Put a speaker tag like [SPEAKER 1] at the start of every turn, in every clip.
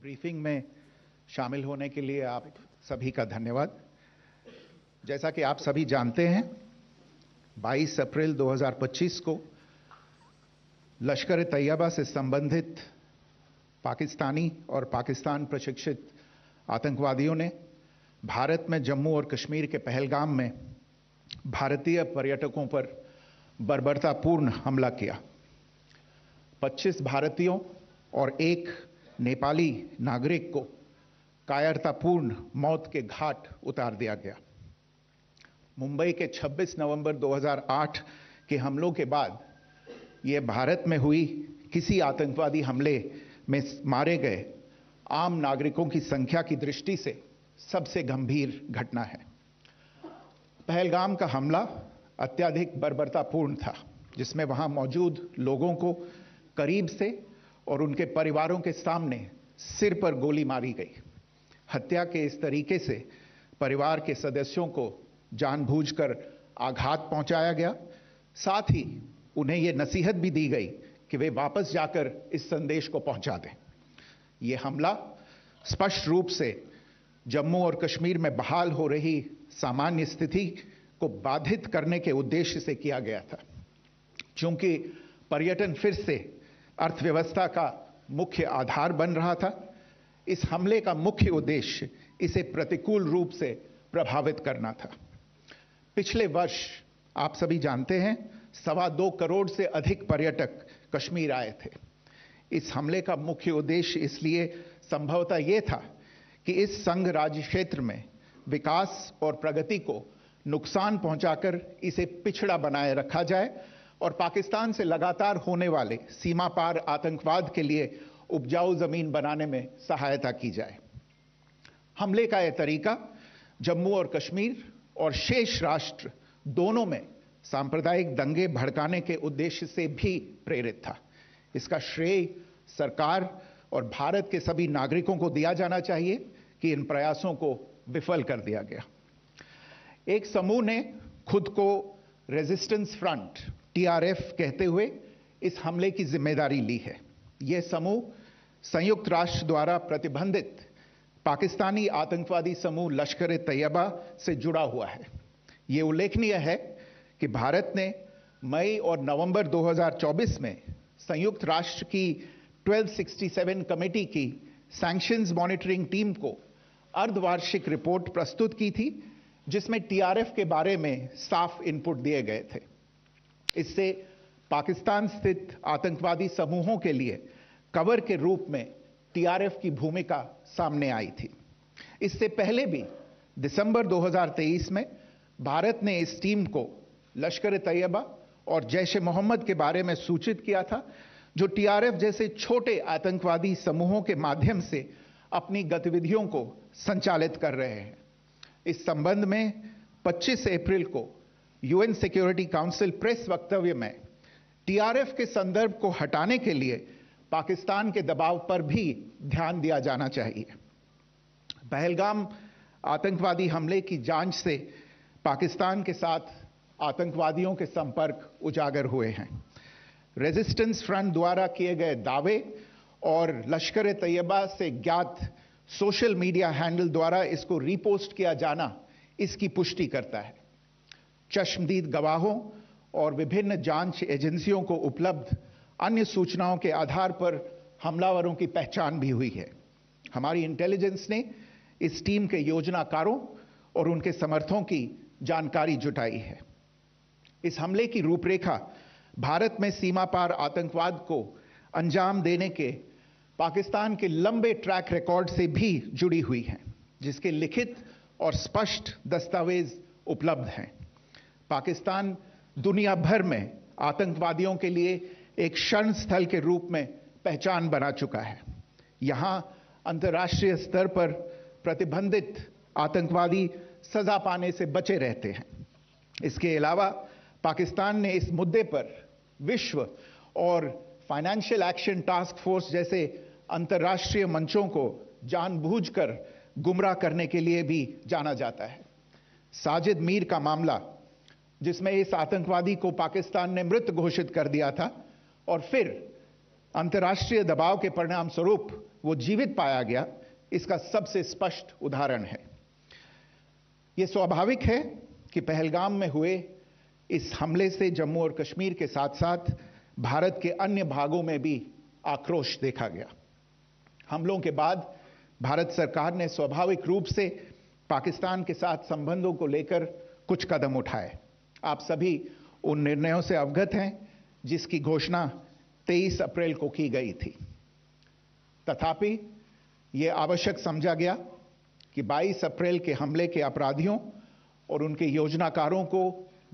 [SPEAKER 1] Briefing में शामिल होने के लिए आप सभी का धन्यवाद। जैसा कि आप सभी जानते हैं, 22 अप्रैल 2025 को लश्कर-ए-तैयबा से संबंधित पाकिस्तानी और पाकिस्तान प्रशिक्षित आतंकवादियों ने भारत में जम्मू और कश्मीर के पहलगाम में भारतीय पर्यटकों पर बर्बरतापूर्ण हमला किया। 25 भारतीयों और एक नेपाली नागरिक को कायरतापूर्ण मौत के घाट उतार दिया गया। मुंबई के 26 नवंबर 2008 के हमलों के बाद यह भारत में हुई किसी आतंकवादी हमले में मारे गए आम नागरिकों की संख्या की दृष्टि से सबसे गंभीर घटना है। पहलगाम का हमला अत्यधिक बर्बरतापूर्ण था, जिसमें वहां मौजूद लोगों को करीब से और उनके परिवारों के सामने सिर पर गोली मारी गई। हत्या के इस तरीके से परिवार के सदस्यों को जानबूझकर आघात पहुंचाया गया। साथ ही उन्हें यह नसीहत भी दी गई कि वे वापस जाकर इस संदेश को पहुंचा दें। यह हमला स्पष्ट रूप से जम्मू और कश्मीर में बहाल हो रही सामान्य स्थिति को बाधित करने के उद्देश्य से किया गया था। चूंकि पर्यटन फिर से अर्थव्यवस्था का मुख्य आधार बन रहा था, इस हमले का मुख्य उद्देश्य इसे प्रतिकूल रूप से प्रभावित करना था। पिछले वर्ष आप सभी जानते हैं, 2.25 करोड़ से अधिक पर्यटक कश्मीर आए थे। इस हमले का मुख्य उद्देश्य इसलिए संभवतः यह था कि इस संघ राज्य क्षेत्र में विकास और प्रगति को नुकसान पहुंचाकर इसे पिछड़ा बनाए रखा जाए और पाकिस्तान से लगातार होने वाले सीमा पार आतंकवाद के लिए उपजाऊ जमीन बनाने में सहायता की जाए। हमले का यह तरीका जम्मू और कश्मीर और शेष राष्ट्र दोनों में सांप्रदायिक दंगे भड़काने के उद्देश्य से भी प्रेरित था। इसका श्रेय सरकार और भारत के सभी नागरिकों को दिया जाना चाहिए कि इन प्रयासों को विफल कर दिया गया। एक समूह ने खुद को रेजिस्टेंस फ्रंट TRF कहते हुए इस हमले की जिम्मेदारी ली है। यह समूह संयुक्त राष्ट्र द्वारा प्रतिबंधित पाकिस्तानी आतंकवादी समूह लश्कर-ए-तैयबा से जुड़ा हुआ है। यह उल्लेखनीय है कि भारत ने मई और नवंबर 2024 में संयुक्त राष्ट्र की 1267 कमेटी की सैंक्शंस मॉनिटरिंग टीम को अर्धवार्षिक रिपोर्ट प्रस्तुत की थी, जिसमें TRF के बारे में साफ इनपुट दिए गए थे। इससे पाकिस्तान स्थित आतंकवादी समूहों के लिए कवर के रूप में TRF की भूमिका सामने आई थी। इससे पहले भी दिसंबर 2023 में भारत ने इस टीम को लश्कर-ए-तैयबा और जैश-ए-मोहम्मद के बारे में सूचित किया था, जो TRF जैसे छोटे आतंकवादी समूहों के माध्यम से अपनी गतिविधियों को संचालित कर रहे हैं। इस संबंध में 25 अप्रैल को UN सिक्योरिटी काउंसिल प्रेस वक्तव्य में TRF के संदर्भ को हटाने के लिए पाकिस्तान के दबाव पर भी ध्यान दिया जाना चाहिए। पहलगाम आतंकवादी हमले की जांच से पाकिस्तान के साथ आतंकवादियों के संपर्क उजागर हुए हैं। रेजिस्टेंस फ्रंट द्वारा किए गए दावे और लश्कर-ए-तैयबा से ज्ञात सोशल मीडिया हैंडल द्वारा इसको रीपोस्ट किया जाना इसकी पुष्टि करता है। चश्मदीद गवाहों और विभिन्न जांच एजेंसियों को उपलब्ध अन्य सूचनाओं के आधार पर हमलावरों की पहचान भी हुई है। हमारी इंटेलिजेंस ने इस टीम के योजनाकारों और उनके समर्थकों की जानकारी जुटाई है। इस हमले की रूपरेखा भारत में सीमा पार आतंकवाद को अंजाम देने के पाकिस्तान के लंबे ट्रैक रिकॉर्ड से भी जुड़ी हुई है, जिसके लिखित और स्पष्ट दस्तावेज उपलब्ध हैं। पाकिस्तान दुनिया भर में आतंकवादियों के लिए एक शरण स्थल के रूप में पहचान बना चुका है। यहां अंतर्राष्ट्रीय स्तर पर प्रतिबंधित आतंकवादी सजा पाने से बचे रहते हैं। इसके अलावा पाकिस्तान ने इस मुद्दे पर विश्व और फाइनेंशियल एक्शन टास्क फोर्स जैसे अंतर्राष्ट्रीय मंचों को जानबूझकर गुमराह करने के लिए भी जाना जाता है। साजिद मीर का मामला, जिसमें इस आतंकवादी को पाकिस्तान ने मृत घोषित कर दिया था और फिर अंतर्राष्ट्रीय दबाव के परिणाम स्वरूप वो जीवित पाया गया, इसका सबसे स्पष्ट उदाहरण है। यह स्वाभाविक है कि पहलगाम में हुए इस हमले से जम्मू और कश्मीर के साथ साथ भारत के अन्य भागों में भी आक्रोश देखा गया। हमलों के बाद भारत सरकार ने स्वाभाविक रूप से पाकिस्तान के साथ संबंधों को लेकर कुछ कदम उठाए। आप सभी उन निर्णयों से अवगत हैं जिसकी घोषणा 23 अप्रैल को की गई थी। तथापि यह आवश्यक समझा गया कि 22 अप्रैल के हमले के अपराधियों और उनके योजनाकारों को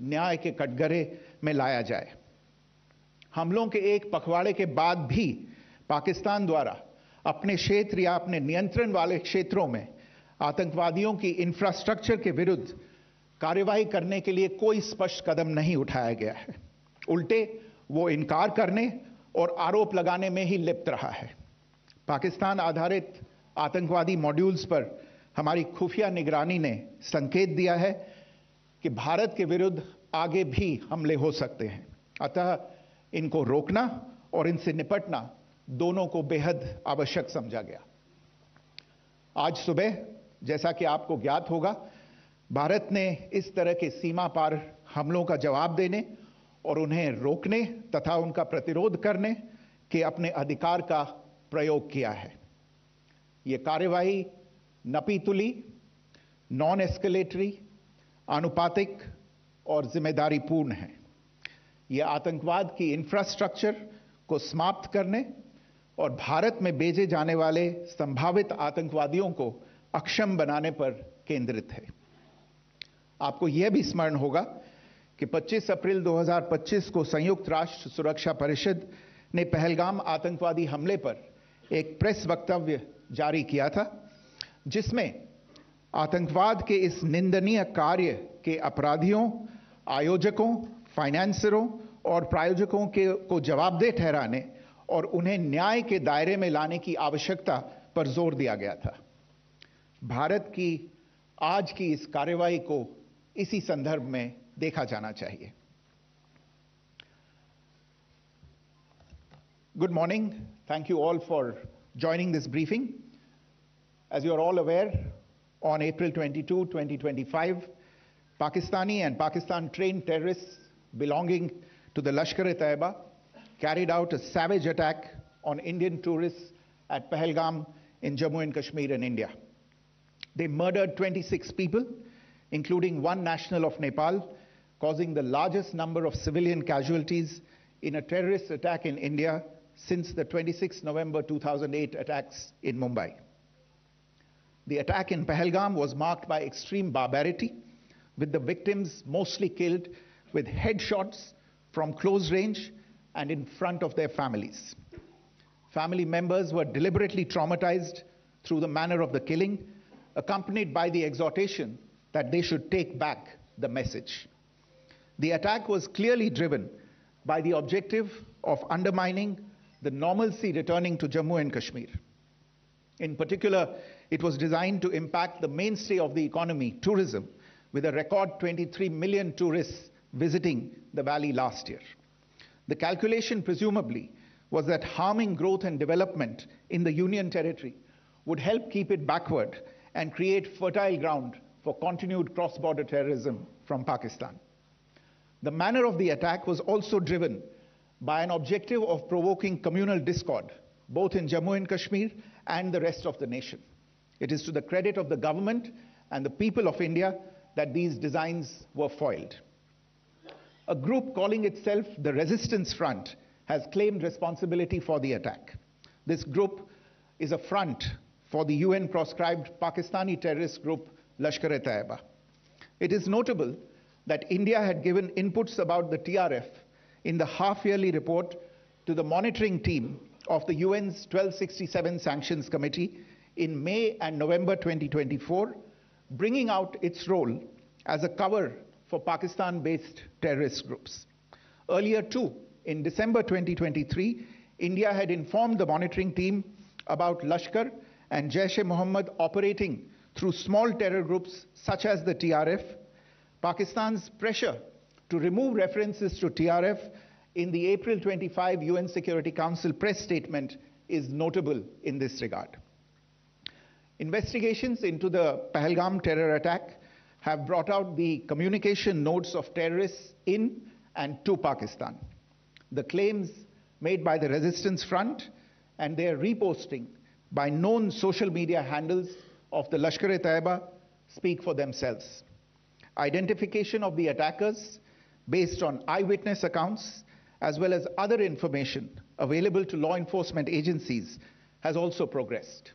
[SPEAKER 1] न्याय के कटघरे में लाया जाए। हमलों के एक पखवाड़े के बाद भी पाकिस्तान द्वारा अपने क्षेत्र या अपने नियंत्रण वाले क्षेत्रों में आतंकवादियों की इंफ्रास्ट्रक्चर के विरुद्ध कार्यवाही करने के लिए कोई स्पष्ट कदम नहीं उठाया गया है। उल्टे वो इनकार करने और आरोप लगाने में ही लिप्त रहा है। पाकिस्तान आधारित आतंकवादी मॉड्यूल्स पर हमारी खुफिया निगरानी ने संकेत दिया है कि भारत के विरुद्ध आगे भी हमले हो सकते हैं। अतः इनको रोकना और इनसे निपटना दोनों को बेहद आवश्यक समझा गया। आज सुबह, जैसा कि आपको ज्ञात होगा, भारत ने इस तरह के सीमा पार हमलों का जवाब देने और उन्हें रोकने तथा उनका प्रतिरोध करने के अपने अधिकार का प्रयोग किया है। यह कार्यवाही नपीतुली, नॉन एस्केलेटरी, आनुपातिक और जिम्मेदारीपूर्ण है। यह आतंकवाद की इंफ्रास्ट्रक्चर को समाप्त करने और भारत में भेजे जाने वाले संभावित आतंकवादियों को अक्षम बनाने पर केंद्रित है। आपको यह भी स्मरण होगा कि 25 अप्रैल 2025 को संयुक्त राष्ट्र सुरक्षा परिषद ने पहलगाम आतंकवादी हमले पर एक प्रेस वक्तव्य जारी किया था, जिसमें आतंकवाद के इस निंदनीय कार्य के अपराधियों, आयोजकों, फाइनेंसरों और प्रायोजकों को जवाबदेह ठहराने और उन्हें न्याय के दायरे में लाने की आवश्यकता पर जोर दिया गया था। भारत की आज की इस कार्रवाई को इसी संदर्भ में देखा जाना चाहिए। Good morning. Thank you all for joining this briefing. As you are all aware, on April 22, 2025, Pakistani and Pakistan-trained terrorists belonging to the Lashkar-e-Taiba carried out a savage attack on Indian tourists at Pahalgam in Jammu and Kashmir in India. They murdered 26 people, including one national of Nepal, causing the largest number of civilian casualties in a terrorist attack in India since the 26 November 2008 attacks in Mumbai. The attack in Pahalgam was marked by extreme barbarity, with the victims mostly killed with headshots from close range and in front of their families. Family members were deliberately traumatized through the manner of the killing, accompanied by the exhortation that they should take back the message. The attack was clearly driven by the objective of undermining the normalcy returning to Jammu and Kashmir. In particular, it was designed to impact the mainstay of the economy, tourism, with a record 23 million tourists visiting the valley last year. The calculation, presumably, was that harming growth and development in the Union Territory would help keep it backward and create fertile ground for continued cross-border terrorism from Pakistan. The manner of the attack was also driven by an objective of provoking communal discord, both in Jammu and Kashmir and the rest of the nation. It is to the credit of the government and the people of India that these designs were foiled. A group calling itself the Resistance Front has claimed responsibility for the attack. This group is a front for the UN-proscribed Pakistani terrorist group Lashkar-e-Taiba. It is notable that India had given inputs about the TRF in the half-yearly report to the monitoring team of the UN's 1267 Sanctions Committee in May and November 2024, bringing out its role as a cover for Pakistan-based terrorist groups. Earlier too, in December 2023, India had informed the monitoring team about Lashkar and Jaish-e-Mohammed operating through small terror groups such as the TRF. Pakistan's pressure to remove references to TRF in the April 25 UN Security Council press statement is notable in this regard. Investigations into the Pahalgam terror attack have brought out the communication notes of terrorists in and to Pakistan, the claims made by the Resistance Front and their reposting by known social media handles of the Lashkar-e-Taiba speak for themselves. Identification of the attackers based on eyewitness accounts as well as other information available to law enforcement agencies has also progressed.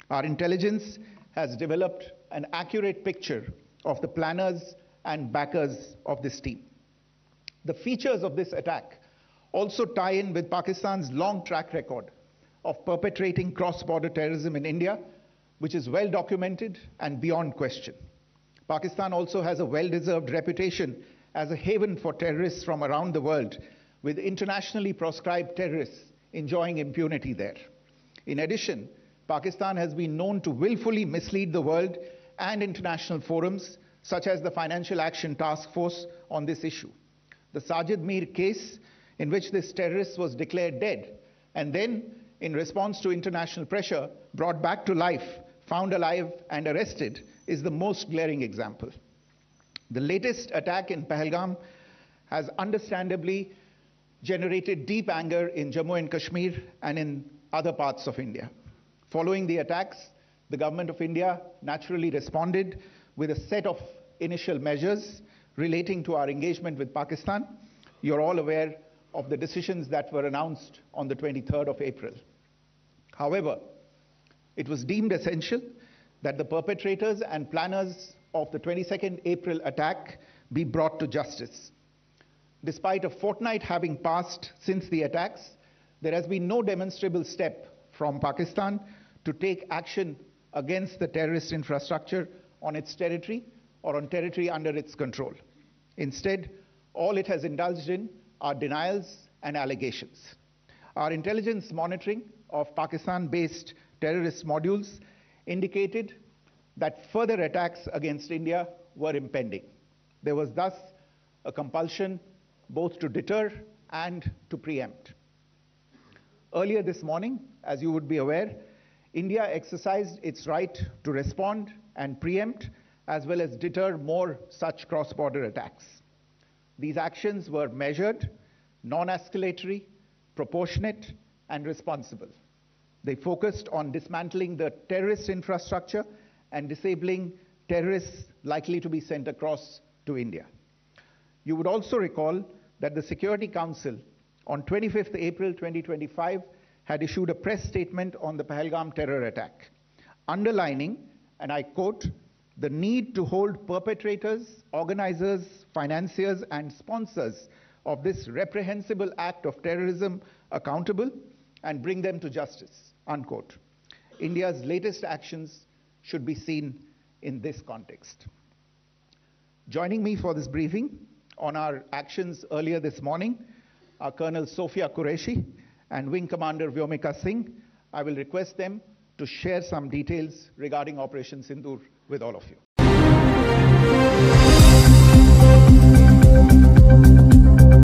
[SPEAKER 1] Our intelligence has developed an accurate picture of the planners and backers of this team. The features of this attack also tie in with Pakistan's long track record of perpetrating cross-border terrorism in India, which is well documented and beyond question. Pakistan also has a well-deserved reputation as a haven for terrorists from around the world, with internationally proscribed terrorists enjoying impunity there. In addition, Pakistan has been known to willfully mislead the world and international forums, such as the Financial Action Task Force, on this issue. The Sajid Mir case, in which this terrorist was declared dead and then, in response to international pressure, brought back to life, found alive and arrested, is the most glaring example. The latest attack in Pahalgam has understandably generated deep anger in Jammu and Kashmir and in other parts of India. Following the attacks, the government of India naturally responded with a set of initial measures relating to our engagement with Pakistan. You're all aware of the decisions that were announced on the 23rd of April. However, it was deemed essential that the perpetrators and planners of the 22nd April attack be brought to justice. Despite a fortnight having passed since the attacks, there has been no demonstrable step from Pakistan to take action against the terrorist infrastructure on its territory or on territory under its control. Instead, all it has indulged in are denials and allegations. Our intelligence monitoring of Pakistan-based terrorist modules indicated that further attacks against India were impending. There was thus a compulsion both to deter and to preempt. Earlier this morning, as you would be aware, India exercised its right to respond and preempt as well as deter more such cross-border attacks. These actions were measured, non-escalatory, proportionate, and responsible. They focused on dismantling the terrorist infrastructure and disabling terrorists likely to be sent across to India. You would also recall that the Security Council on 25th April 2025 had issued a press statement on the Pahalgam terror attack, underlining, and I quote, the need to hold perpetrators, organizers, financiers, and sponsors of this reprehensible act of terrorism accountable and bring them to justice, unquote. India's latest actions should be seen in this context. Joining me for this briefing on our actions earlier this morning are Colonel Sophia Qureshi and Wing Commander Vyomika Singh. I will request them to share some details regarding Operation Sindoor with all of you.